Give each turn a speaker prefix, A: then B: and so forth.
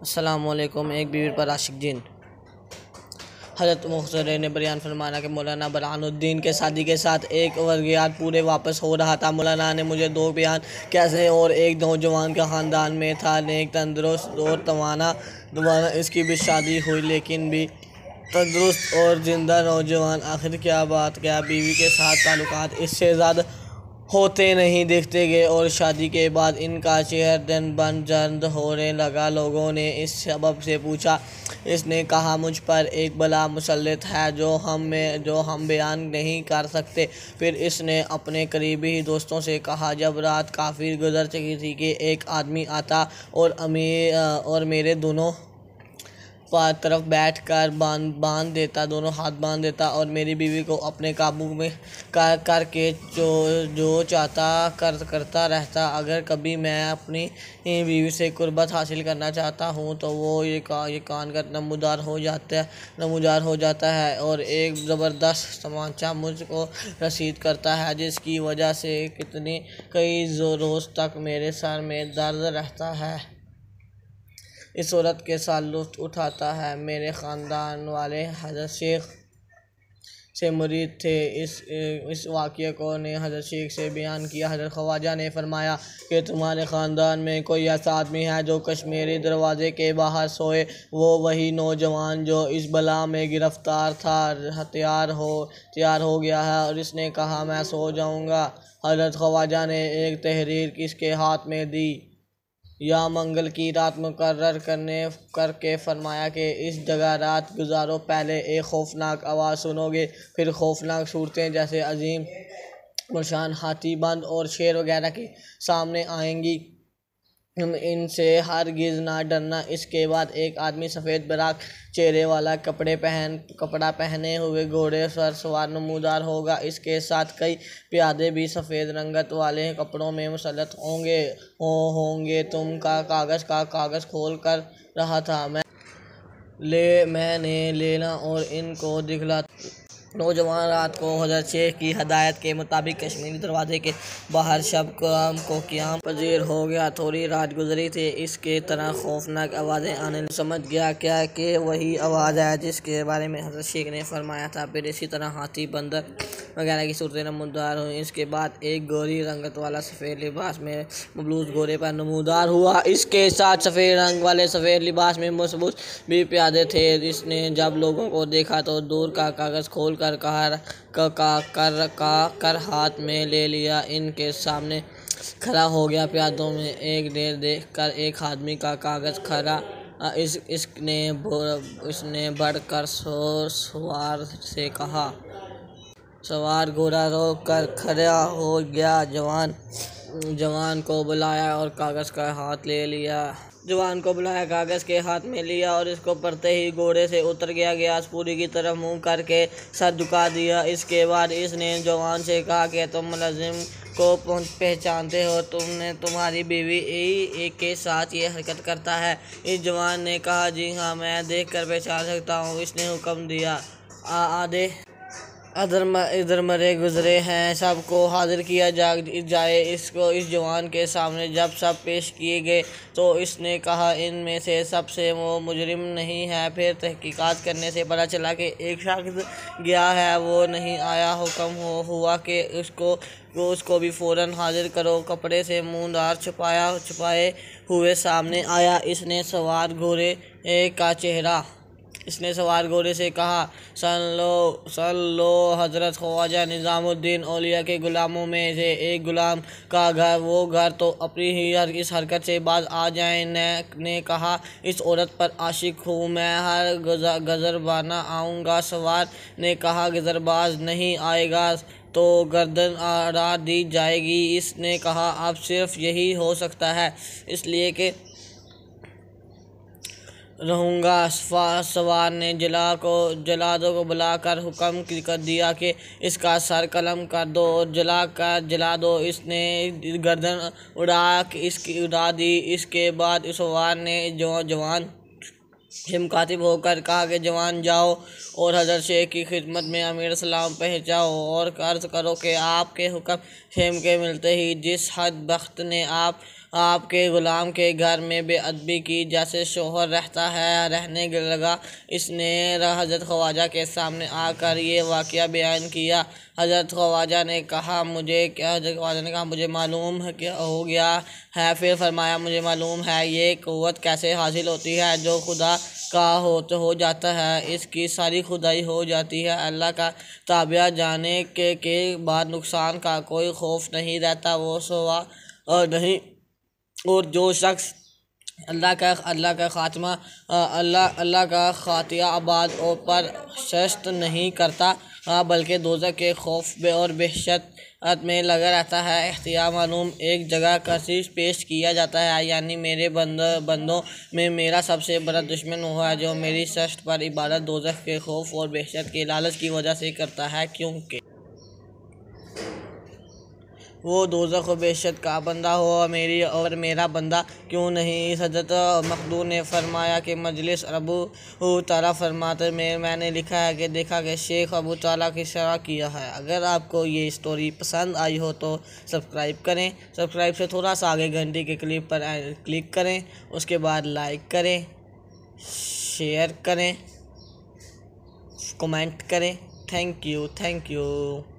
A: अस्सलामुअलैकुम। एक बीवी पर आशिक जिन। हज़रत मुख्तर ने बयान फरमाना कि मौलाना बरहानुद्दीन के शादी के साथ एक वर्गियात पूरे वापस हो रहा था। मौलाना ने मुझे दो बयान कैसे और एक नौजवान का ख़ानदान में था, नेक तंदुरुस्त और तवाना। इसकी भी शादी हुई, लेकिन भी तंदुरुस्त और ज़िंदा नौजवान। आखिर क्या बात, क्या बीवी के साथ ताल्लुकात इससे ज़्यादा होते नहीं देखते गए और शादी के बाद इनका चेहर दिन बन जर्द होने लगा। लोगों ने इस सबब से पूछा। इसने कहा, मुझ पर एक बला मुसल्लत है जो हम बयान नहीं कर सकते। फिर इसने अपने करीबी दोस्तों से कहा, जब रात काफ़ी गुजर चुकी थी कि एक आदमी आता और मेरे दोनों तरफ बैठ कर बांध देता, दोनों हाथ बांध देता और मेरी बीवी को अपने काबू में करके जो चाहता करता रहता। अगर कभी मैं अपनी बीवी से कुर्बत हासिल करना चाहता हूँ तो वो ये कान कर नमूदार हो जाता है और एक ज़बरदस्त तमाचा मुझको रसीद करता है, जिसकी वजह से कई रोज़ तक मेरे सर में दर्द रहता है। इस औरत के साथ लुत्फ़ उठाता है। मेरे ख़ानदान वाले हज़रत शेख से मुरीद थे। इस वाक़ये को ने हज़रत शेख से बयान किया। हज़रत ख्वाजा ने फरमाया कि तुम्हारे ख़ानदान में कोई ऐसा आदमी है जो कश्मीरी दरवाज़े के बाहर सोए। वो वही नौजवान जो इस बला में गिरफ़्तार था तैयार हो गया है और इसने कहा, मैं सो जाऊँगा। हज़रत ख्वाजा ने एक तहरीर किसके हाथ में दी या मंगल की रात मुकर्रर करके फरमाया कि इस जगह रात गुजारो। पहले एक खौफनाक आवाज़ सुनोगे, फिर खौफनाक सूरतें जैसे अजीम मुशान हाथी, बंद और शेर वगैरह के सामने आएंगी। इनसे हरगिज़ ना डरना। इसके बाद एक आदमी सफ़ेद बराक चेहरे वाला कपड़ा पहने हुए घोड़े पर सवार नमूदार होगा। इसके साथ कई प्यादे भी सफ़ेद रंगत वाले कपड़ों में मुसल्लत होंगे। तुम का कागज़ खोल कर रहा था। मैंने लेना और इनको दिखला। नौजवान रात को हज़रत शेख की हदायत के मुताबिक कश्मीरी दरवाज़े के बाहर शब को क़याम पज़ीर हो गया। थोड़ी रात गुजरी थी, इसके तरह खौफनाक आवाज़ें आने समझ गया क्या कि वही आवाज़ है जिसके बारे में हज़रत शेख ने फरमाया था। फिर इसी तरह हाथी, बंदर वगैरह की सूरतें नमूदार हुई। इसके बाद एक गोरी रंगत वाला सफ़ेद लिबास में मबलूस घोड़े पर नमूदार हुआ। इसके साथ सफ़ेद रंग वाले सफ़ेद लिबास में मबलूस भी प्यादे थे। इसने जब लोगों को देखा तो दूर का कागज़ खोल कर हाथ में ले लिया। इनके सामने खड़ा हो गया। प्यादों में एक ढेर देख कर एक आदमी का कागज़ खड़ा। इसने बढ़कर सवार से कहा। सवार घोड़ा रोक कर खड़ा हो गया। जवान को बुलाया और कागज़ का हाथ ले लिया। कागज़ के हाथ में लिया और इसको पढ़ते ही घोड़े से उतर गया। गयास पूरी की तरफ मुंह करके सर झुका दिया। इसके बाद इसने जवान से कहा कि तुम मुलज़िम को पहचानते हो, तुम्हारी बीवी एक के साथ ये हरकत करता है। इस जवान ने कहा, जी हाँ, मैं देख कर पहचान सकता हूँ। इसने हुक्म दिया, आधे इधर मरे गुजरे हैं, सबको हाजिर किया जाए। इस जवान के सामने जब सब पेश किए गए तो इसने कहा, इनमें से सबसे वो मुजरिम नहीं है। फिर तहकीकात करने से पता चला कि एक शख्स गया है, वो नहीं आया। हुक्म हुआ कि उसको भी फ़ौरन हाजिर करो। कपड़े से मुँहदार छुपाए हुए सामने आया। इसने सवार घोड़े से कहा, सन लो हज़रत ख्वाजा निज़ामुद्दीन औलिया के ग़ुलामों में से एक ग़ुलाम का घर तो अपनी ही इस हरकत से बाज आ जाए। ने कहा, इस औरत पर आशिक हूँ, मैं हर गज़रबाना आऊँगा। सवार ने कहा, गज़रबाज नहीं आएगा तो गर्दन अड़ा दी जाएगी। इसने कहा, अब सिर्फ यही हो सकता है, इसलिए कि रहूँगा। सवार ने जलादों को बुलाकर हुक्म कर दिया कि इसका सर कलम कर दो और जला दो। इसने गर्दन उड़ा दी। इसके बाद सवार ने जवान से मुखातिब होकर कहा कि जवान जाओ और हज़रत शेख की खिदमत में अमीर सलाम पहुँचाओ और अर्ज़ करो कि आपके हुक्म शेम के मिलते ही जिस हद बख्त ने आप आपके गुलाम के घर में बेअदबी की, जैसे शोहर रहता है रहने लगा। इसने हज़रत ख्वाजा के सामने आकर ये वाक़या बयान किया। हज़रत ख्वाजा ने कहा मुझे मालूम है क्या हो गया है। फिर फरमाया मुझे मालूम है ये क़ुव्वत कैसे हासिल होती है। जो खुदा का हो जाता है इसकी सारी खुदाई हो जाती है। अल्लाह का ताबिया जाने के बाद नुकसान का कोई खौफ नहीं रहता, वो सोवा और नहीं। और जो शख्स अल्लाह का खातिया आबाद और पर शस्त नहीं करता, बल्कि दोज़ख के खौफ और वहशत में लगा रहता है। इख्तियार मालूम एक जगह कशिश पेश किया जाता है, यानी मेरे बंदों में मेरा सबसे बड़ा दुश्मन वो है जो मेरी शस्त पर इबादत दोज़ख के खौफ और वहशत के लालच की वजह से करता है, क्योंकि वो दोज़ख और वहशत का बंदा हो और मेरा बंदा क्यों नहीं। हज़रत मखदूम ने फरमाया कि मजलिस अबू ताला फरमाते में मैंने लिखा है कि देखा कि शेख अबू ताला की शरह किया है। अगर आपको ये स्टोरी पसंद आई हो तो सब्सक्राइब करें। सब्सक्राइब से थोड़ा सा आगे घंटी के क्लिप पर क्लिक करें, उसके बाद लाइक करें, शेयर करें, कमेंट करें। Thank you.